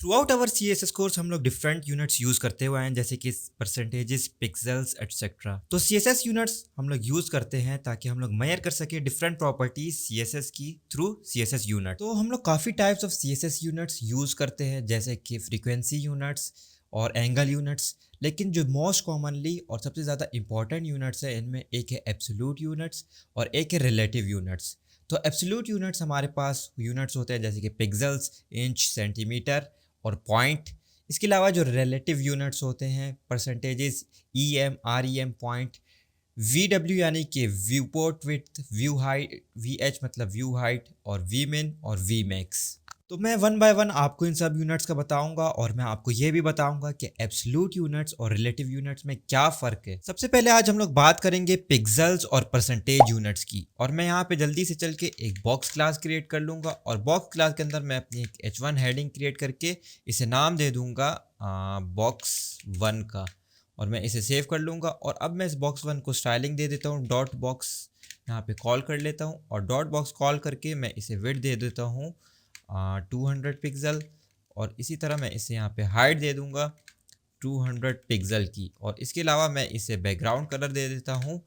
Through out our CSS course हम लोग different units use करते हुए हैं, जैसे कि परसेंटेजेस, पिक्सेल्स एटसेट्रा। तो CSS यूनिट्स हम लोग यूज़ करते हैं ताकि हम लोग मेजर कर सके डिफरेंट प्रॉपर्टीज CSS की थ्रू CSS यूनिट। तो हम लोग काफ़ी types of CSS units use करते हैं, जैसे कि फ्रीक्वेंसी यूनिट्स और एंगल यूनिट्स। लेकिन जो मोस्ट कॉमनली और सबसे ज़्यादा इंपॉर्टेंट यूनिट्स है, इनमें एक है एब्सोल्यूट यूनिट्स और एक है रिलेटिव यूनिट्स। तो एब्सोल्यूट यूनिट्स हमारे पास यूनिट्स होते हैं जैसे कि पिक्सेल्स, इंच, सेंटीमीटर और पॉइंट। इसके अलावा जो रिलेटिव यूनिट्स होते हैं, percentages, EM, REM, point, VW यानी कि view port width, view height, VH मतलब व्यू हाइट, और Vmin और Vmax। तो मैं वन बाय वन आपको इन सब यूनिट्स का बताऊंगा और मैं आपको ये भी बताऊंगा कि एब्सोल्यूट यूनिट्स और रिलेटिव यूनिट्स में क्या फ़र्क है। सबसे पहले आज हम लोग बात करेंगे पिक्सेल्स और परसेंटेज यूनिट्स की, और मैं यहाँ पे जल्दी से चल के एक बॉक्स क्लास क्रिएट कर लूँगा और बॉक्स क्लास के अंदर मैं अपनी एक H1 हेडिंग क्रिएट करके इसे नाम दे दूँगा box1 का, और मैं इसे सेव कर लूँगा। और अब मैं इस box1 को स्टाइलिंग दे देता हूँ, डॉट बॉक्स यहाँ पे कॉल कर लेता हूँ, और डॉट बॉक्स कॉल करके मैं इसे विड्थ दे देता हूँ 200 पिक्सल, और इसी तरह मैं इसे यहाँ पे हाइट दे दूंगा 200 पिक्सल की, और इसके अलावा मैं इसे बैकग्राउंड कलर दे देता हूँ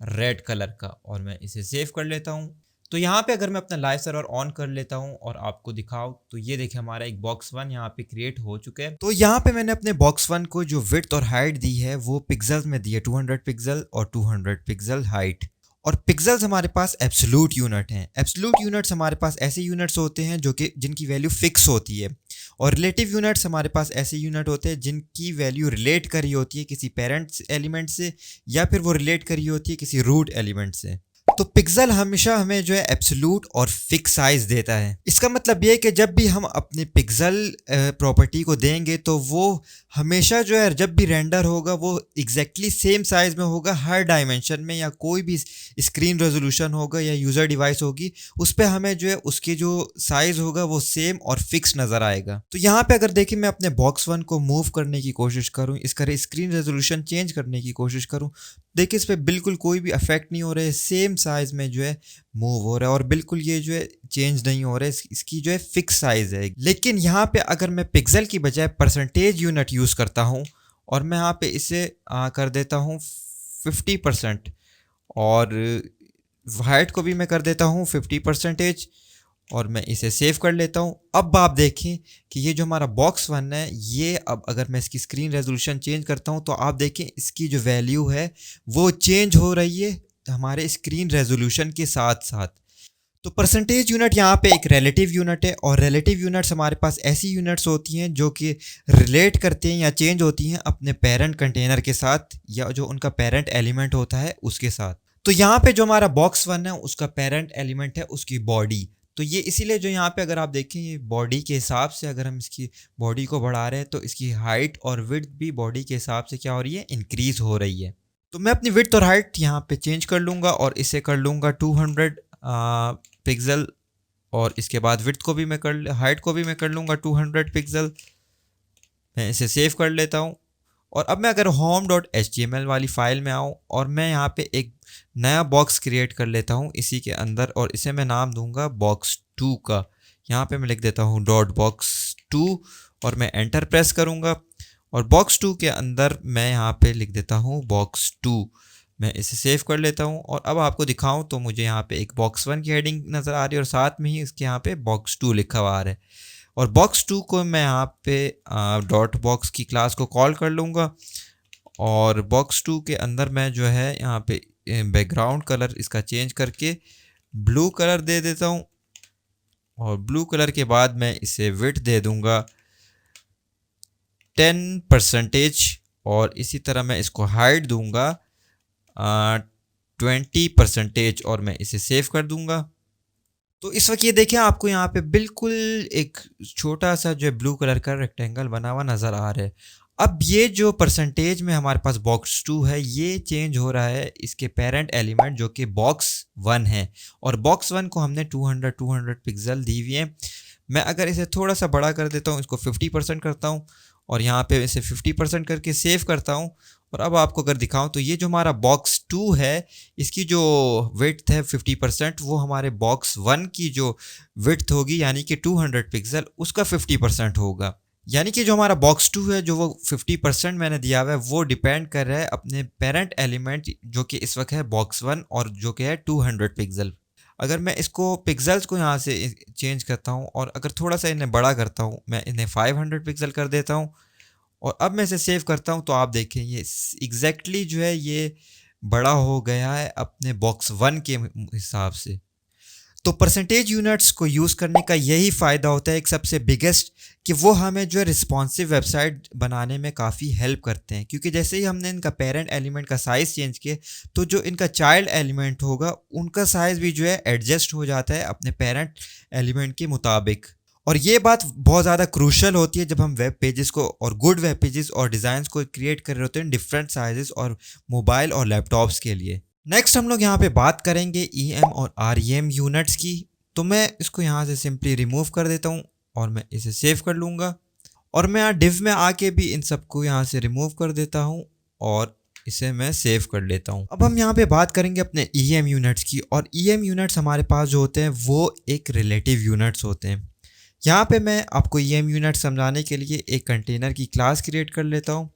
रेड कलर का, और मैं इसे सेव कर लेता हूँ। तो यहाँ पे अगर मैं अपना लाइव सर्वर ऑन कर लेता हूँ और आपको दिखाऊँ, तो ये देखिए हमारा एक box1 यहाँ पे क्रिएट हो चुका है। तो यहाँ पे मैंने अपने box1 को जो विड्थ और हाइट दी है वो पिक्सल्स में दी है, 200 पिक्सल और 200 पिक्सल हाइट। और पिक्सेल्स हमारे पास एब्सोल्यूट यूनिट हैं। एब्सोल्यूट यूनिट्स हमारे पास ऐसे यूनिट्स होते हैं जो कि जिनकी वैल्यू फिक्स होती है, और रिलेटिव यूनिट्स हमारे पास ऐसे यूनिट होते हैं जिनकी वैल्यू रिलेट करी होती है किसी पेरेंट्स एलिमेंट से, या फिर वो रिलेट करी होती है किसी रूट एलिमेंट से। तो पिक्सल हमेशा हमें जो है एब्सोल्यूट और फिक्स साइज देता है। इसका मतलब ये है कि जब भी हम अपने पिक्सल प्रॉपर्टी को देंगे तो वो हमेशा जो है जब भी रेंडर होगा वो एग्जैक्टली सेम साइज में होगा हर डायमेंशन में, या कोई भी स्क्रीन रेजोल्यूशन होगा या यूज़र डिवाइस होगी उस पर हमें जो है उसके जो साइज होगा वो सेम और फिक्स नज़र आएगा। तो यहाँ पे अगर देखिए मैं अपने box1 को मूव करने की कोशिश करूँ, इसका स्क्रीन रेजोल्यूशन चेंज करने की कोशिश करूँ, देखिए इस पर बिल्कुल कोई भी अफेक्ट नहीं हो रहा है, सेम साइज में जो है मूव हो रहा है, और बिल्कुल ये जो है चेंज नहीं हो रहा है, इसकी जो है फिक्स साइज है। लेकिन यहाँ पे अगर मैं पिक्सल की बजाय परसेंटेज यूनिट यूज़ करता हूँ और मैं यहाँ पे इसे कर देता हूँ 50%, और हाइट को भी मैं कर देता हूँ 50%, और मैं इसे सेव कर लेता हूँ। अब आप देखें कि ये जो हमारा box1 है, ये अब अगर मैं इसकी स्क्रीन रेजोल्यूशन चेंज करता हूँ तो आप देखें इसकी जो वैल्यू है वो चेंज हो रही है हमारे स्क्रीन रेजोल्यूशन के साथ साथ। तो परसेंटेज यूनिट यहाँ पे एक रिलेटिव यूनिट है, और रिलेटिव यूनिट्स हमारे पास ऐसी यूनिट्स होती हैं जो कि रिलेट करते हैं या चेंज होती हैं अपने पेरेंट कंटेनर के साथ, या जो उनका पेरेंट एलिमेंट होता है उसके साथ। तो यहाँ पे जो हमारा box1 है उसका पेरेंट एलिमेंट है उसकी बॉडी। तो ये इसीलिए जो यहाँ पे अगर आप देखें ये बॉडी के हिसाब से अगर हम इसकी बॉडी को बढ़ा रहे हैं तो इसकी हाइट और विड्थ भी बॉडी के हिसाब से क्या हो रही है, इंक्रीज हो रही है। तो मैं अपनी विड्थ और हाइट यहाँ पे चेंज कर लूँगा और इसे कर लूँगा 200 पिक्सल, और इसके बाद विड्थ को भी मैं हाइट को भी मैं कर लूँगा 200 पिक्सल। मैं इसे सेव कर लेता हूँ, और अब मैं अगर home.html वाली फ़ाइल में आऊँ और मैं यहाँ पे एक नया बॉक्स क्रिएट कर लेता हूँ इसी के अंदर, और इसे मैं नाम दूंगा box2 का। यहाँ पे मैं लिख देता हूँ .box2, और मैं एंटर प्रेस करूँगा, और box2 के अंदर मैं यहाँ पे लिख देता हूँ box2। मैं इसे सेव कर लेता हूँ, और अब आपको दिखाऊँ तो मुझे यहाँ पे एक box1 की हेडिंग नज़र आ रही है और साथ में ही इसके यहाँ पे box2 लिखा हुआ आ रहा है। और box2 को मैं यहाँ पे डॉट बॉक्स की क्लास को कॉल कर लूँगा, और box2 के अंदर मैं जो है यहाँ पे बैकग्राउंड कलर इसका चेंज करके ब्लू कलर दे देता हूँ, और ब्लू कलर के बाद मैं इसे विड्थ दे दूँगा 10%, और इसी तरह मैं इसको हाइट दूँगा 20%, और मैं इसे सेव कर दूँगा। तो इस वक्त ये देखें आपको यहाँ पे बिल्कुल एक छोटा सा जो ब्लू कलर का रेक्टेंगल बना हुआ नज़र आ रहा है। अब ये जो परसेंटेज में हमारे पास box2 है ये चेंज हो रहा है इसके पेरेंट एलिमेंट जो कि box1 है, और box1 को हमने 200 पिक्सल दी हुई है। मैं अगर इसे थोड़ा सा बड़ा कर देता हूँ, इसको 50% करता हूँ, और यहाँ पे इसे 50% करके सेव करता हूँ, और अब आपको अगर दिखाऊं तो ये जो हमारा box2 है इसकी जो विड्थ है 50%, वो हमारे box1 की जो विड्थ होगी यानी कि 200 पिक्सल उसका 50% होगा। यानी कि जो हमारा बॉक्स 2 है, जो वो 50% मैंने दिया हुआ है, वो डिपेंड कर रहा है अपने पेरेंट एलिमेंट जो कि इस वक्त है बॉक्स 1 और जो कि है 200 पिक्सल। अगर मैं इसको पिक्सल्स को यहाँ से चेंज करता हूँ और अगर थोड़ा सा इन्हें बड़ा करता हूँ, मैं इन्हें 500 पिक्सल कर देता हूँ और अब मैं इसे सेव करता हूँ, तो आप देखें ये एग्जैक्टली जो है ये बड़ा हो गया है अपने बॉक्स 1 के हिसाब से। तो परसेंटेज यूनिट्स को यूज़ करने का यही फ़ायदा होता है एक सबसे बिगेस्ट, कि वो हमें जो है रिस्पॉन्सिव वेबसाइट बनाने में काफ़ी हेल्प करते हैं, क्योंकि जैसे ही हमने इनका पेरेंट एलिमेंट का साइज़ चेंज किया तो जो इनका चाइल्ड एलिमेंट होगा उनका साइज़ भी जो है एडजस्ट हो जाता है अपने पेरेंट एलिमेंट के मुताबिक। और ये बात बहुत ज़्यादा क्रूशल होती है जब हम वेब पेजेस को और गुड वेब पेजेस और डिज़ाइंस को क्रिएट कर रहे होते हैं डिफरेंट साइजेस और मोबाइल और लैपटॉप्स के लिए। नेक्स्ट हम लोग यहाँ पे बात करेंगे EM और REM यूनिट्स की। तो मैं इसको यहाँ से सिंपली रिमूव कर देता हूँ और मैं इसे सेव कर लूँगा और मैं यहाँ डिव में आके भी इन सबको यहाँ से रिमूव कर देता हूँ और इसे मैं सेव कर लेता हूँ। अब हम यहाँ पे बात करेंगे अपने EM यूनिट्स की, और EM यूनिट्स हमारे पास जो होते हैं वो एक रिलेटिव यूनिट्स होते हैं। यहाँ पे मैं आपको EM यूनिट समझाने के लिए एक कंटेनर की क्लास क्रिएट कर लेता हूँ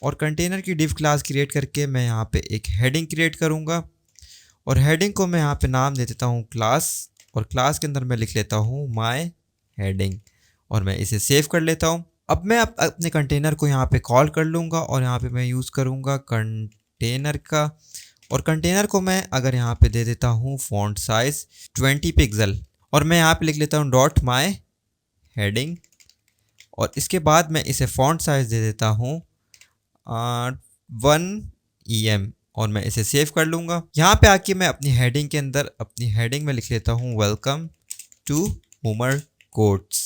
और कंटेनर की डिव क्लास क्रिएट करके मैं यहाँ पे एक हेडिंग क्रिएट करूँगा और हेडिंग को मैं यहाँ पे नाम दे देता हूँ क्लास, और क्लास के अंदर मैं लिख लेता हूँ माय हेडिंग और मैं इसे सेव कर लेता हूँ। अब मैं अपने कंटेनर को यहाँ पे कॉल कर लूँगा और यहाँ पे मैं यूज़ करूँगा कंटेनर का, और कंटेनर को मैं अगर यहाँ पे दे देता हूँ फॉन्ट साइज़ 20 पिक्सल और मैं यहाँ पे लिख लेता हूँ डॉट माय हेडिंग और इसके बाद मैं इसे फॉन्ट साइज़ दे देता हूँ 1 EM और मैं इसे सेव कर लूँगा। यहाँ पे आके मैं अपनी हेडिंग के अंदर अपनी हेडिंग में लिख लेता हूँ वेलकम टू उमर कोट्स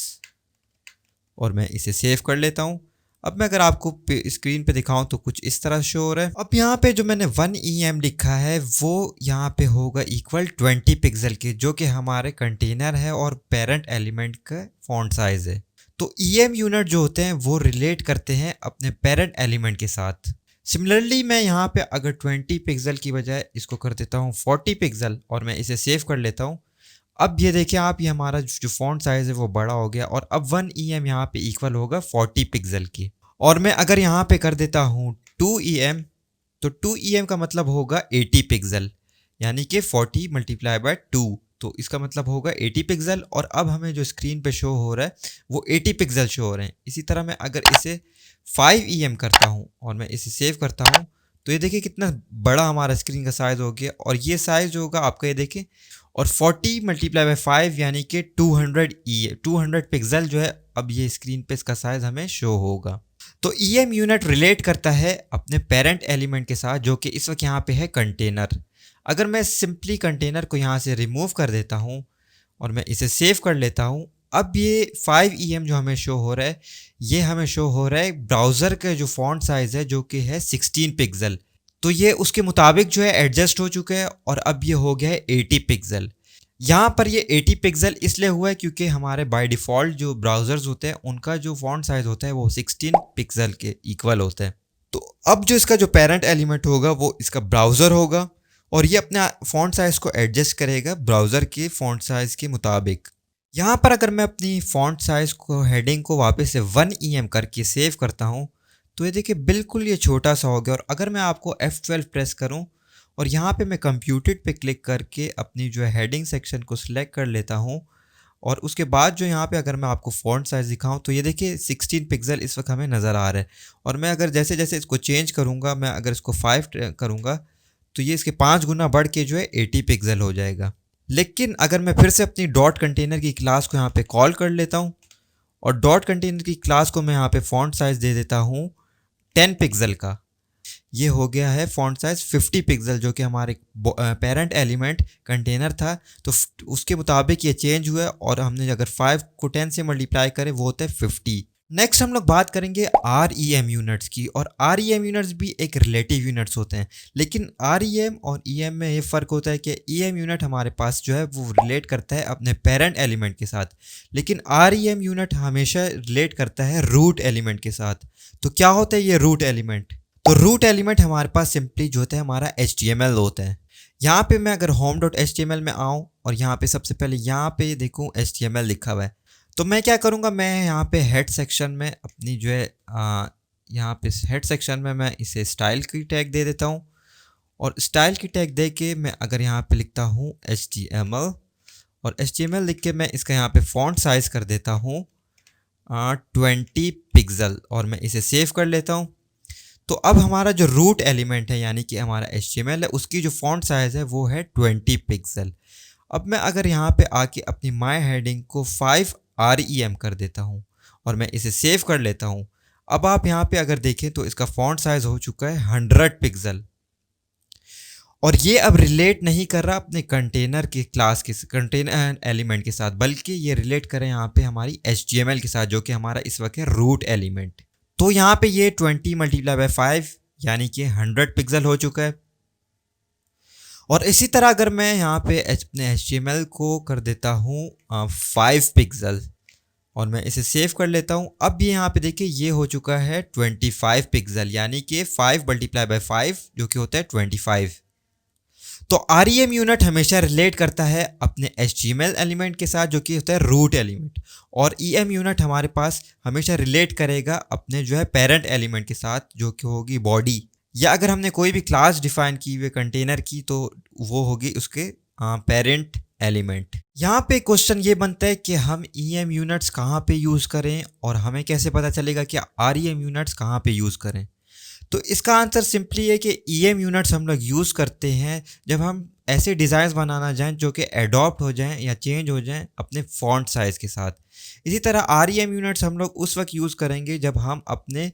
और मैं इसे सेव कर लेता हूँ। अब मैं अगर आपको स्क्रीन पे दिखाऊं तो कुछ इस तरह शो हो रहा है। अब यहाँ पे जो मैंने 1 EM लिखा है वो यहाँ पे होगा इक्वल 20 पिक्सल के, जो कि हमारे कंटेनर है और पेरेंट एलिमेंट का फॉन्ट साइज़ है। तो EM यूनिट जो होते हैं वो रिलेट करते हैं अपने पेरेंट एलिमेंट के साथ। सिमिलरली मैं यहाँ पे अगर 20 पिक्सल की बजाय इसको कर देता हूँ 40 पिक्सल और मैं इसे सेव कर लेता हूँ। अब ये देखिए आप, ये हमारा जो फॉन्ट साइज़ है वो बड़ा हो गया और अब 1 EM यहाँ पे इक्वल होगा 40 पिक्सल की। और मैं अगर यहाँ पे कर देता हूँ 2 EM, तो 2 EM का मतलब होगा 80 पिक्सल, यानी कि 40 मल्टीप्लाई बाय 2, तो इसका मतलब होगा 80 पिक्सल। और अब हमें जो स्क्रीन पे शो हो रहा है वो 80 पिक्सल शो हो रहे हैं। इसी तरह मैं अगर इसे 5 EM करता हूँ और मैं इसे सेव करता हूँ तो ये देखिए कितना बड़ा हमारा स्क्रीन का साइज़ हो गया, और ये साइज़ होगा आपका, ये देखिए, और 40 मल्टीप्लाई बाय 5 यानी कि 200 पिक्सल जो है अब ये स्क्रीन पे इसका साइज़ हमें शो होगा। तो EM यूनिट रिलेट करता है अपने पेरेंट एलिमेंट के साथ, जो कि इस वक्त यहाँ पे है कंटेनर। अगर मैं सिंपली कंटेनर को यहाँ से रिमूव कर देता हूँ और मैं इसे सेव कर लेता हूँ, अब ये 5 EM जो हमें शो हो रहा है ये हमें शो हो रहा है ब्राउज़र का जो फॉन्ट साइज़ है जो कि है 16 पिक्सल। तो ये उसके मुताबिक जो है एडजस्ट हो चुका है और अब ये हो गया है 80 पिक्सल। यहाँ पर ये 80 पिक्सल इसलिए हुआ है क्योंकि हमारे बाय डिफ़ॉल्ट जो ब्राउज़र्स होते हैं उनका जो फॉन्ट साइज़ होता है वो 16 पिक्सल के इक्वल होता है। तो अब जो इसका जो पेरेंट एलिमेंट होगा वो इसका ब्राउज़र होगा और ये अपने फॉन्ट साइज़ को एडजस्ट करेगा ब्राउज़र के फॉन्ट साइज़ के मुताबिक। यहाँ पर अगर मैं अपनी फॉन्ट साइज़ को हेडिंग को वापस से 1 EM करके सेव करता हूँ तो ये देखिए बिल्कुल ये छोटा सा हो गया। और अगर मैं आपको F12 प्रेस करूँ और यहाँ पे मैं कंप्यूटेड पे क्लिक करके अपनी जो है हेडिंग सेक्शन को सिलेक्ट कर लेता हूँ और उसके बाद जो यहाँ पे अगर मैं आपको फ़ॉन्ट साइज़ दिखाऊँ तो ये देखिए 16 पिक्सल इस वक्त हमें नज़र आ रहा है। और मैं अगर जैसे जैसे इसको चेंज करूँगा, मैं अगर इसको 5 करूँगा तो ये इसके 5 गुना बढ़ के जो है 80 पिक्सल हो जाएगा। लेकिन अगर मैं फिर से अपनी डॉट कंटेनर की क्लास को यहाँ पे कॉल कर लेता हूँ और डॉट कंटेनर की क्लास को मैं यहाँ पे फ़ॉन्ट साइज़ दे देता हूँ 10 पिक्सल का, ये हो गया है फ़ॉन्ट साइज़ 50 पिक्सल, जो कि हमारे पेरेंट एलिमेंट कंटेनर था। तो उसके मुताबिक ये चेंज हुआ और हमने अगर 5 को 10 से मल्टीप्लाई करें वो होता है 50। नेक्स्ट हम लोग बात करेंगे REM यूनिट्स की, और REM यूनिट्स भी एक रिलेटिव यूनिट्स होते हैं। लेकिन REM और EM में ये फ़र्क होता है कि EM यूनिट हमारे पास जो है वो रिलेट करता है अपने पेरेंट एलिमेंट के साथ, लेकिन REM यूनिट हमेशा रिलेट करता है रूट एलिमेंट के साथ। तो क्या होता है ये रूट एलिमेंट? तो रूट एलिमेंट हमारे पास सिंपली जो होता है हमारा HTML होता है। यहाँ पे मैं अगर home.html में आऊँ और यहाँ पे सबसे पहले यहाँ पे देखूँ HTML लिखा हुआ है, तो मैं क्या करूँगा, मैं यहाँ पे हेड सेक्शन में अपनी जो है यहाँ पे हेड सेक्शन में मैं इसे स्टाइल की टैग दे देता हूँ, और स्टाइल की टैग दे के मैं अगर यहाँ पे लिखता हूँ HTML, और HTML लिख के मैं इसका यहाँ पे फॉन्ट साइज़ कर देता हूँ 20 पिक्सल, और मैं इसे सेव कर लेता हूँ। तो अब हमारा जो रूट एलिमेंट है यानी कि हमारा HTML है, उसकी जो फॉन्ट साइज़ है वो है 20 पिक्सल। अब मैं अगर यहाँ पे आके अपनी माय हेडिंग को 5 REM कर देता हूँ और मैं इसे सेव कर लेता हूँ। अब आप यहाँ पे अगर देखें तो इसका फॉन्ट साइज़ हो चुका है 100 पिक्सल, और ये अब रिलेट नहीं कर रहा अपने कंटेनर के क्लास के कंटेनर एलिमेंट के साथ, बल्कि ये रिलेट करें यहाँ पे हमारी HTML के साथ, जो कि हमारा इस वक्त है रूट एलिमेंट। तो यहाँ पे ये 20 मल्टीप्लाई बाय 5 यानी कि 100 पिक्सल हो चुका है। और इसी तरह अगर मैं यहाँ पे अपने HTML को कर देता हूँ 5 पिक्सल और मैं इसे सेव कर लेता हूँ, अब ये यहाँ पे देखिए ये हो चुका है 25 पिक्सल, यानी कि 5 मल्टीप्लाई बाय 5 जो कि होता है 25। तो REM यूनिट हमेशा रिलेट करता है अपने HTML एलिमेंट के साथ जो कि होता है रूट एलिमेंट, और EM यूनिट हमारे पास हमेशा रिलेट करेगा अपने जो है पेरेंट एलिमेंट के साथ जो कि होगी बॉडी, या अगर हमने कोई भी क्लास डिफाइन की हुई कंटेनर की तो वो होगी उसके पेरेंट एलिमेंट। यहाँ पे क्वेश्चन ये बनता है कि हम EM यूनिट्स कहाँ पे यूज़ करें और हमें कैसे पता चलेगा कि REM यूनिट्स कहाँ पे यूज़ करें। तो इसका आंसर सिंपली है कि EM यूनिट्स हम लोग यूज़ करते हैं जब हम ऐसे डिज़ाइन बनाना चाहें जो कि एडॉप्ट हो जाएं या चेंज हो जाएं अपने फॉन्ट साइज़ के साथ। इसी तरह REM यूनिट्स हम लोग उस वक्त यूज़ करेंगे जब हम अपने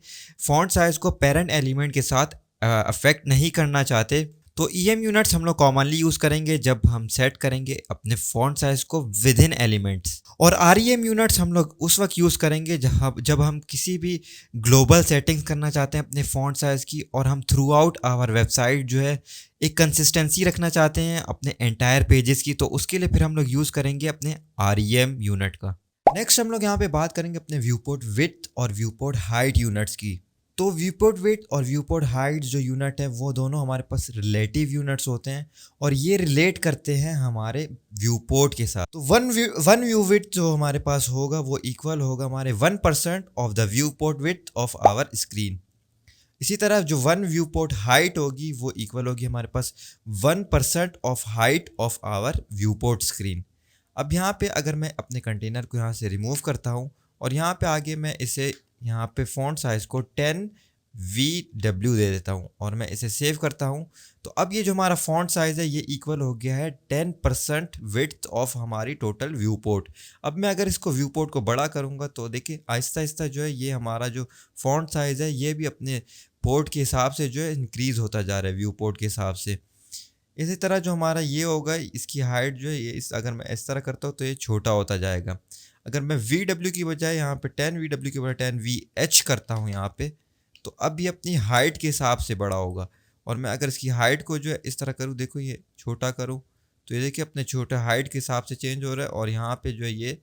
फॉन्ट साइज़ को पेरेंट एलिमेंट के साथ अफेक्ट नहीं करना चाहते। तो EM यूनिट्स हम लोग कॉमनली यूज़ करेंगे जब हम सेट करेंगे अपने फॉन्ट साइज़ को विद इन एलिमेंट्स, और REM यूनिट्स हम लोग उस वक्त यूज़ करेंगे जब हम किसी भी ग्लोबल सेटिंग्स करना चाहते हैं अपने फॉन्ट साइज़ की, और हम थ्रू आउट आवर वेबसाइट जो है एक कंसिस्टेंसी रखना चाहते हैं अपने एंटायर पेजेस की, तो उसके लिए फिर हम लोग यूज़ करेंगे अपने REM यूनिट का। नेक्स्ट हम लोग यहाँ पे बात करेंगे अपने व्यूपोर्ट विड्थ और व्यूपोर्ट हाइट यूनिट्स की। तो व्यूपोर्ट विड्थ और व्यूपोर्ट हाइट जो यूनिट है वो दोनों हमारे पास रिलेटिव यूनिट्स होते हैं, और ये रिलेट करते हैं हमारे व्यूपोर्ट के साथ। तो वन व्यू विड्थ जो हमारे पास होगा वो इक्वल होगा हमारे 1% of the viewport width of our screen. इसी तरह जो वन व्यूपोर्ट हाइट होगी वो इक्वल होगी हमारे पास 1% of height of our viewport screen. अब यहाँ पे अगर मैं अपने कंटेनर को यहाँ से रिमूव करता हूँ और यहाँ पे आगे मैं इसे यहाँ पे फॉन्ट साइज़ को 10VW दे देता हूँ और मैं इसे सेव करता हूँ, तो अब ये जो हमारा फॉन्ट साइज़ है ये इक्वल हो गया है 10% विड्थ ऑफ हमारी टोटल व्यू पोर्ट। अब मैं अगर इसको व्यू पोर्ट को बड़ा करूँगा तो देखिए आहिस्ता आहिस्ता जो है ये हमारा जो फॉन्ट साइज़ है ये भी अपने पोर्ट के हिसाब से जो है इंक्रीज़ होता जा रहा है व्यू पोर्ट के हिसाब से। इसी तरह जो हमारा ये होगा इसकी हाइट जो है ये अगर मैं इस तरह करता हूँ तो ये छोटा होता जाएगा। अगर मैं VW की बजाय यहाँ पे 10VW की बजाय 10VH करता हूँ यहाँ पे, तो अब ये अपनी हाइट के हिसाब से बड़ा होगा। और मैं अगर इसकी हाइट को जो है इस तरह करूँ, देखो ये छोटा करूँ तो ये देखिए अपने छोटे हाइट के हिसाब से चेंज हो रहा है, और यहाँ पे जो है ये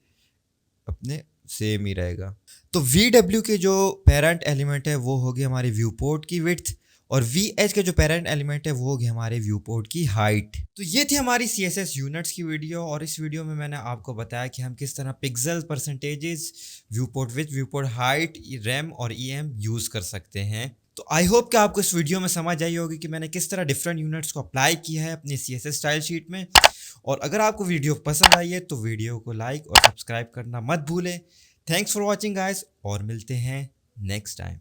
अपने सेम ही रहेगा। तो VW के जो पेरेंट एलिमेंट है वो होगी हमारे व्यू पोर्ट की विड्थ, और VH के जो पेरेंट एलिमेंट है वो होगी हमारे व्यू पोर्ट की हाइट। तो ये थी हमारी CSS यूनिट्स की वीडियो, और इस वीडियो में मैंने आपको बताया कि हम किस तरह pixel percentages, view port width, view port height, RAM और EM यूज़ कर सकते हैं। तो आई होप कि आपको इस वीडियो में समझ आई होगी कि मैंने किस तरह डिफरेंट यूनिट्स को अप्लाई किया है अपनी CSS स्टाइल शीट में। और अगर आपको वीडियो पसंद आई है तो वीडियो को लाइक और सब्सक्राइब करना मत भूलें। थैंक्स फॉर वॉचिंग गाइस, और मिलते हैं नेक्स्ट टाइम।